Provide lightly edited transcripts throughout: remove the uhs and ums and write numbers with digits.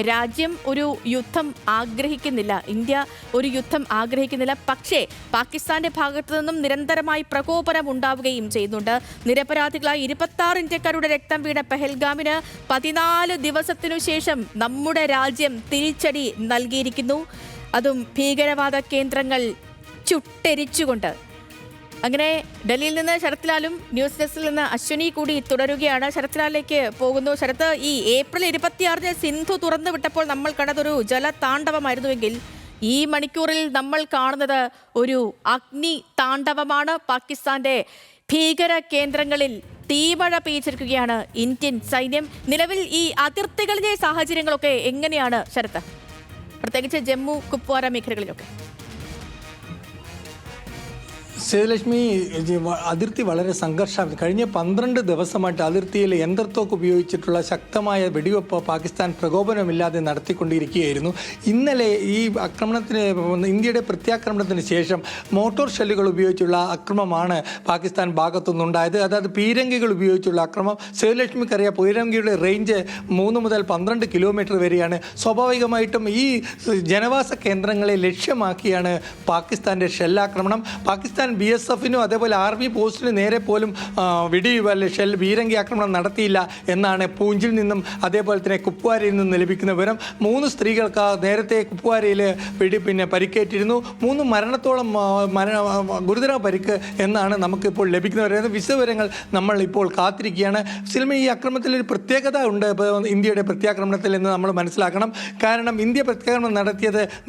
രാജ്യം ഒരു യുദ്ധം ആഗ്രഹിക്കുന്നില്ല, ഇന്ത്യ ഒരു യുദ്ധം ആഗ്രഹിക്കുന്നില്ല. പക്ഷേ പാകിസ്ഥാന്റെ ഭാഗത്തു നിന്നും നിരന്തരമായി പ്രകോപനം ഉണ്ടാവുകയും ചെയ്യുന്നുണ്ട്. നിരപരാധികളായ 26 ഇന്ത്യക്കാരുടെ രക്തം വീണ പെഹൽഗാമിന് 14 ദിവസത്തിനു ശേഷം നമ്മുടെ രാജ്യം തിരിച്ചടി നൽകിയിരിക്കുന്നു. അതും ഭീകരവാദ കേന്ദ്രങ്ങൾ ചുട്ടെരിച്ചുകൊണ്ട്. അങ്ങനെ ഡൽഹിയിൽ നിന്ന് ശരത്ലാലും ന്യൂസ് ഡെസ്കിൽ നിന്ന് അശ്വിനി കൂടി തുടരുകയാണ്. ശരത്ലാലിലേക്ക് പോകുന്നു. ശരത്ത്, ഈ ഏപ്രിൽ 26 സിന്ധു തുറന്നു വിട്ടപ്പോൾ നമ്മൾ കണ്ടതൊരു ജലതാണ്ഡവമായിരുന്നുവെങ്കിൽ ഈ മണിക്കൂറിൽ നമ്മൾ കാണുന്നത് ഒരു അഗ്നി താണ്ഡവമാണ്. പാകിസ്ഥാന്റെ ഭീകര കേന്ദ്രങ്ങളിൽ തീമഴ പെയ്ച്ചിരിക്കുകയാണ് ഇന്ത്യൻ സൈന്യം. നിലവിൽ ഈ അതിർത്തികളിലെ സാഹചര്യങ്ങളൊക്കെ എങ്ങനെയാണ് ശരത്ത്, പ്രത്യേകിച്ച് ജമ്മു കുപ്വാര മേഖലകളിലൊക്കെ? സേതുലക്ഷ്മി, അതിർത്തി വളരെ സംഘർഷം. കഴിഞ്ഞ 12 ദിവസമായിട്ട് അതിർത്തിയിൽ യന്ത്രത്തോക്ക് ഉപയോഗിച്ചിട്ടുള്ള ശക്തമായ വെടിവെപ്പ് പാകിസ്ഥാൻ പ്രകോപനമില്ലാതെ നടത്തിക്കൊണ്ടിരിക്കുകയായിരുന്നു. ഇന്നലെ ഈ ആക്രമണത്തിന്, ഇന്ത്യയുടെ പ്രത്യാക്രമണത്തിന് ശേഷം മോട്ടോർ ഷെല്ലുകൾ ഉപയോഗിച്ചുള്ള അക്രമമാണ് പാകിസ്ഥാൻ ഭാഗത്തുനിന്നുണ്ടായത്. അതായത് പീരങ്കികൾ ഉപയോഗിച്ചുള്ള അക്രമം. സേതുലക്ഷ്മിക്കറിയാം, പീരങ്കിയുടെ റേഞ്ച് 3 മുതൽ 12 കിലോമീറ്റർ വരെയാണ്. സ്വാഭാവികമായിട്ടും ഈ ജനവാസ കേന്ദ്രങ്ങളെ ലക്ഷ്യമാക്കിയാണ് പാകിസ്ഥാൻ്റെ ഷെല്ലാക്രമണം. പാകിസ്ഥാൻ BSFനും അതേപോലെ ആർമി പോസ്റ്റിന് നേരെ പോലും ഷെൽ ബീരങ്കി ആക്രമണം നടത്തിയില്ല എന്നാണ് പൂഞ്ചിൽ നിന്നും അതേപോലെ തന്നെ കുപ്വാരയിൽ നിന്നും ലഭിക്കുന്ന വിവരം. 3 സ്ത്രീകൾക്ക് നേരത്തെ കുപ്വാരയിൽ പരിക്കേറ്റിരുന്നു. 3 മരണത്തോളം ഗുരുതര പരിക്ക് എന്നാണ് നമുക്കിപ്പോൾ ലഭിക്കുന്ന വിശദവിവരങ്ങൾ. നമ്മൾ ഇപ്പോൾ കാത്തിരിക്കുകയാണ്. സിൽമ, ഈ ആക്രമണത്തിൽ ഒരു പ്രത്യേകത ഉണ്ട് ഇന്ത്യയുടെ പ്രത്യാക്രമണത്തിൽ എന്ന് നമ്മൾ മനസ്സിലാക്കണം. കാരണം ഇന്ത്യ പ്രത്യാക്രമണം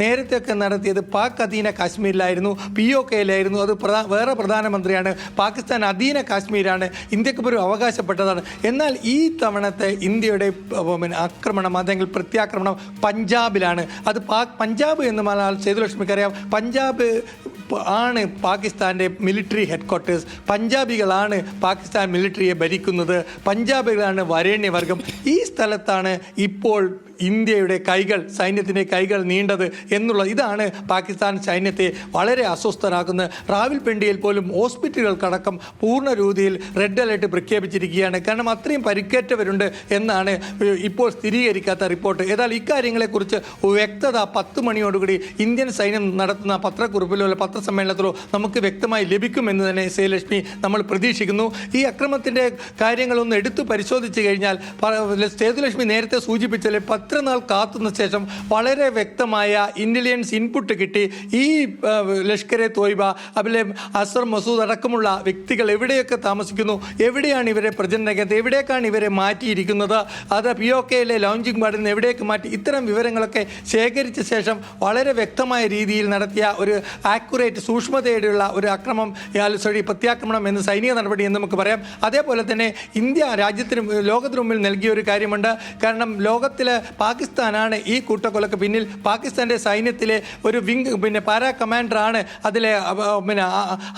നേരത്തെയൊക്കെ നടത്തിയത് പാക് അധീന കാശ്മീരിലായിരുന്നു, POKയിലായിരുന്നു. അത് വേറെ പ്രധാനമന്ത്രിയാണ്. പാകിസ്ഥാൻ അധീന കാശ്മീരാണ്, ഇന്ത്യക്ക് പോലും അവകാശപ്പെട്ടതാണ്. എന്നാൽ ഈ തവണത്തെ ഇന്ത്യയുടെ ആക്രമണം അല്ലെങ്കിൽ പ്രത്യാക്രമണം പഞ്ചാബിലാണ്. അത് പഞ്ചാബ് എന്ന് പറഞ്ഞാൽ സേതുലക്ഷ്മിക്കറിയാം, പഞ്ചാബ് ആണ് പാകിസ്ഥാൻ്റെ മിലിറ്ററി ഹെഡ്ക്വാർട്ടേഴ്സ്. പഞ്ചാബികളാണ് പാകിസ്ഥാൻ മിലിറ്ററിയെ ഭരിക്കുന്നത്. പഞ്ചാബികളാണ് വരേണ്യവർഗം. ഈ സ്ഥലത്താണ് ഇപ്പോൾ ഇന്ത്യയുടെ സൈന്യത്തിൻ്റെ കൈകൾ നീണ്ടത് ഇതാണ് പാകിസ്ഥാൻ സൈന്യത്തെ വളരെ അസ്വസ്ഥരാക്കുന്നത്. റാവൽപിണ്ടിയിൽ പോലും ഹോസ്പിറ്റലുകൾക്കടക്കം പൂർണ്ണ രീതിയിൽ റെഡ് അലേർട്ട് പ്രഖ്യാപിച്ചിരിക്കുകയാണ്. കാരണം അത്രയും പരിക്കേറ്റവരുണ്ട് എന്നാണ് ഇപ്പോൾ സ്ഥിരീകരിക്കാത്ത റിപ്പോർട്ട്. ഏതായാലും ഇക്കാര്യങ്ങളെക്കുറിച്ച് വ്യക്തത 10 മണിയോടുകൂടി ഇന്ത്യൻ സൈന്യം നടത്തുന്ന പത്രക്കുറിപ്പിലോ പത്രസമ്മേളനത്തിലോ നമുക്ക് വ്യക്തമായി ലഭിക്കുമെന്ന് തന്നെ സേതുലക്ഷ്മി നമ്മൾ പ്രതീക്ഷിക്കുന്നു. ഈ അക്രമത്തിൻ്റെ കാര്യങ്ങളൊന്ന് എടുത്തു പരിശോധിച്ച് കഴിഞ്ഞാൽ സേതുലക്ഷ്മി നേരത്തെ സൂചിപ്പിച്ചാൽ നാൾ കാത്തുന്ന ശേഷം വളരെ വ്യക്തമായ ഇന്റലിജൻസ് ഇൻപുട്ട് കിട്ടി. ഈ ലഷ്കർ എ തോയ്ബ, അതുപോലെ അസർ മസൂദ് അടക്കമുള്ള വ്യക്തികൾ എവിടെയൊക്കെ താമസിക്കുന്നു, എവിടെയാണ് ഇവരെ പ്രചരണരംഗത്ത്, എവിടേക്കാണ് ഇവരെ മാറ്റിയിരിക്കുന്നത്, അത് POKയിലെ ലോഞ്ചിങ് പാഡിൽ നിന്ന് എവിടേക്ക് മാറ്റി, ഇത്തരം വിവരങ്ങളൊക്കെ ശേഖരിച്ച ശേഷം വളരെ വ്യക്തമായ രീതിയിൽ നടത്തിയ ഒരു ആക്യുറേറ്റ് സൂക്ഷ്മതയോടെയുള്ള ഒരു പ്രത്യാക്രമണം എന്ന് സൈനിക നടപടി എന്ന് നമുക്ക് പറയാം. അതേപോലെ തന്നെ ഇന്ത്യ ലോകത്തിനു മുമ്പിൽ നൽകിയ ഒരു കാര്യമുണ്ട്. കാരണം ലോകത്തിലെ പാകിസ്ഥാനാണ് ഈ കൂട്ടക്കൊലക്ക് പിന്നിൽ. പാകിസ്ഥാൻ്റെ സൈന്യത്തിലെ ഒരു വിങ് പാരാ കമാൻഡറാണ്, അതിലെ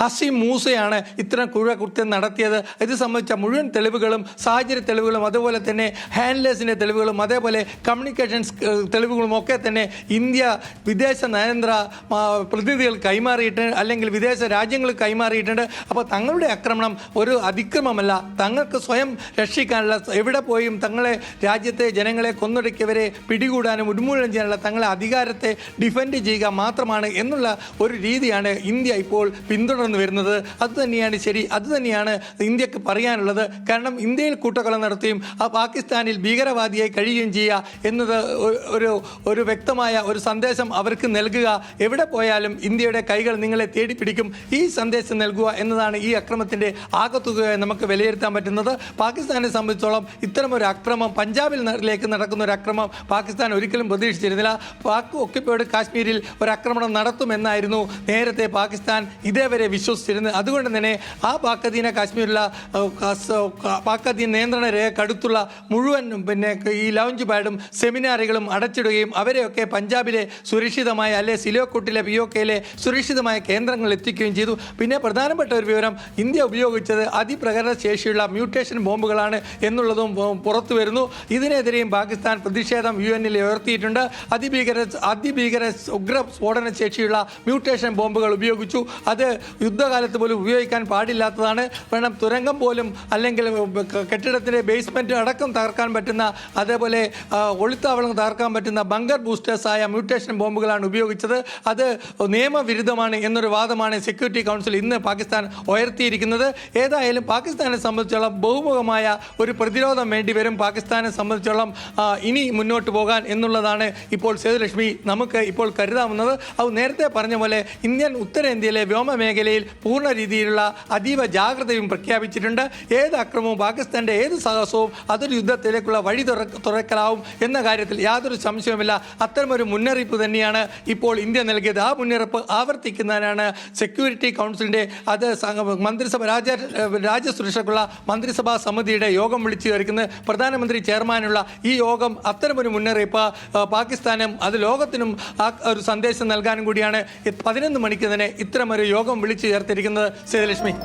ഹസീം മൂസയാണ് ഇത്തരം ക്രൂരകൃത്യം നടത്തിയത്. ഇത് സംബന്ധിച്ച മുഴുവൻ തെളിവുകളും സാഹചര്യ തെളിവുകളും അതുപോലെ തന്നെ ഹാൻഡ്ലേഴ്സിൻ്റെ തെളിവുകളും അതേപോലെ കമ്മ്യൂണിക്കേഷൻസ് തെളിവുകളും ഒക്കെ തന്നെ ഇന്ത്യ വിദേശ നയതന്ത്ര പ്രതിനിധികൾ കൈമാറിയിട്ടുണ്ട്, അല്ലെങ്കിൽ വിദേശ രാജ്യങ്ങൾ കൈമാറിയിട്ടുണ്ട്. അപ്പോൾ തങ്ങളുടെ ആക്രമണം ഒരു അതിക്രമമല്ല, തങ്ങൾക്ക് സ്വയം രക്ഷിക്കാനുള്ള, എവിടെ പോയും തങ്ങളെ രാജ്യത്തെ ജനങ്ങളെ കൊന്നൊടുക്കിയവരെ പിടികൂടാനും ഉന്മൂലനം ചെയ്യാനുള്ള തങ്ങളെ അധികാരത്തെ ഡിഫെൻഡ് ചെയ്യുക മാത്രമാണ് എന്നുള്ള ഒരു രീതിയാണ് ഇന്ത്യ ഇപ്പോൾ പിന്തുടർന്നു വരുന്നത്. അതുതന്നെയാണ് ശരി, അതുതന്നെയാണ് ഇന്ത്യക്ക് പറയാനുള്ളത്. കാരണം ഇന്ത്യയിൽ കൂട്ടക്കൊല നടത്തുകയും ആ പാകിസ്ഥാനിൽ ഭീകരവാദിയായി കഴിയുകയും ചെയ്യുക എന്നത് ഒരു വ്യക്തമായ ഒരു സന്ദേശം അവർക്ക് നൽകുക. എവിടെ പോയാലും ഇന്ത്യയുടെ കൈകൾ നിങ്ങളെ തേടി പിടിക്കും, ഈ സന്ദേശം നൽകുക എന്നതാണ് ഈ അക്രമത്തിൻ്റെ ആകത്തുകയായി നമുക്ക് വിലയിരുത്താൻ പറ്റുന്നത്. പാകിസ്ഥാനെ സംബന്ധിച്ചോളം ഇത്തരമൊരു അക്രമം, പഞ്ചാബിലേക്ക് നടക്കുന്ന ഒരു അക്രമം പാകിസ്ഥാൻ ഒരിക്കലും പ്രതീക്ഷിച്ചിരുന്നില്ല. പാക് ഒക്യുപ്പൈഡ് കാശ്മീരിൽ ഒരു ആക്രമണം നടത്തുമെന്നായിരുന്നു നേരത്തെ പാകിസ്ഥാൻ ഇതേവരെ വിശ്വസിച്ചിരുന്നത്. അതുകൊണ്ട് തന്നെ ആ പാക് അധീന കാശ്മീരിലുള്ള പാക് അധീന നിയന്ത്രണ രേഖക്കടുത്തുള്ള മുഴുവൻ ഈ ലൗഞ്ച് പാഡും സെമിനാറുകളും അടച്ചിടുകയും അവരെയൊക്കെ പഞ്ചാബിലെ സുരക്ഷിതമായ സിലോക്കോട്ടിലെ POKയിലെ സുരക്ഷിതമായ കേന്ദ്രങ്ങളിൽ എത്തിക്കുകയും ചെയ്തു. പിന്നെ പ്രധാനപ്പെട്ട ഒരു വിവരം, ഇന്ത്യ ഉപയോഗിച്ചത് അതിപ്രകടന ശേഷിയുള്ള മ്യൂട്ടേഷൻ ബോംബുകളാണ് എന്നുള്ളതും പുറത്തു വരുന്നു. ഇതിനെതിരെയും പാകിസ്ഥാൻ പ്രതിഷേധം UN ഉയർത്തിയിട്ടുണ്ട്. അതിഭീകര ഉഗ്ര സ്ഫോടന ശേഷിയുള്ള മ്യൂട്ടേഷൻ ബോംബുകൾ ഉപയോഗിച്ചു. അത് യുദ്ധകാലത്ത് പോലും ഉപയോഗിക്കാൻ പാടില്ലാത്തതാണ്. വേണം തുരങ്കം പോലും അല്ലെങ്കിൽ കെട്ടിടത്തിൻ്റെ ബേസ്മെൻറ്റ് അടക്കം തകർക്കാൻ പറ്റുന്ന, അതേപോലെ ഒളിത്താവളം തകർക്കാൻ പറ്റുന്ന ബങ്കർ ബൂസ്റ്റേഴ്സായ മ്യൂട്ടേഷൻ ബോംബുകളാണ് ഉപയോഗിച്ചത്. അത് നിയമവിരുദ്ധമാണ് എന്നൊരു വാദമാണ് സെക്യൂരിറ്റി കൗൺസിൽ ഇന്ന് പാകിസ്ഥാൻ ഉയർത്തിയിരിക്കുന്നത്. ഏതായാലും പാകിസ്ഥാനെ സംബന്ധിച്ചോളം ബഹുമുഖമായ ഒരു പ്രതിരോധം വേണ്ടിവരും. പാകിസ്ഥാനെ സംബന്ധിച്ചോളം ഇനി മുന്നോട്ട് പോകാൻ എന്നുള്ളതാണ് ഇപ്പോൾ സേതുലക്ഷ്മി നമുക്ക് ഇപ്പോൾ കരുതാവുന്നത്. അത് നേരത്തെ പറഞ്ഞ പോലെ ഇന്ത്യൻ ഉത്തരേന്ത്യയിലെ വ്യോമ മേഖലയിൽ പൂർണ്ണ രീതിയിലുള്ള അതീവ ജാഗ്രതയും പ്രഖ്യാപിച്ചിട്ടുണ്ട്. ഏത് അക്രമവും പാകിസ്ഥാന്റെ ഏത് സാഹസവും അതൊരു യുദ്ധത്തിലേക്കുള്ള വഴി തുറക്കലാവും എന്ന കാര്യത്തിൽ യാതൊരു സംശയവുമില്ല. അത്തരമൊരു മുന്നറിയിപ്പ് തന്നെയാണ് ഇപ്പോൾ ഇന്ത്യ നൽകിയത്. ആ മുന്നറിയിപ്പ് ആവർത്തിക്കുന്നതിനാണ് സെക്യൂരിറ്റി കൗൺസിലിന്റെ മന്ത്രിസഭ രാജ്യസുരക്ഷയ്ക്കുള്ള മന്ത്രിസഭാ സമിതിയുടെ യോഗം വിളിച്ചു ചേർക്കുന്നത്. പ്രധാനമന്ത്രി ചെയർമാനുള്ള ഈ യോഗം അത്തരമൊരു മുന്നറിയിപ്പ് പാകിസ്ഥാനും അത് ലോകത്തിനും ഒരു സന്ദേശം നൽകാനും കൂടിയാണ് 11 മണിക്ക് തന്നെ ഇത്തരമൊരു യോഗം വിളിച്ചു ചേർത്തിരിക്കുന്നത്. സേതുലക്ഷ്മി.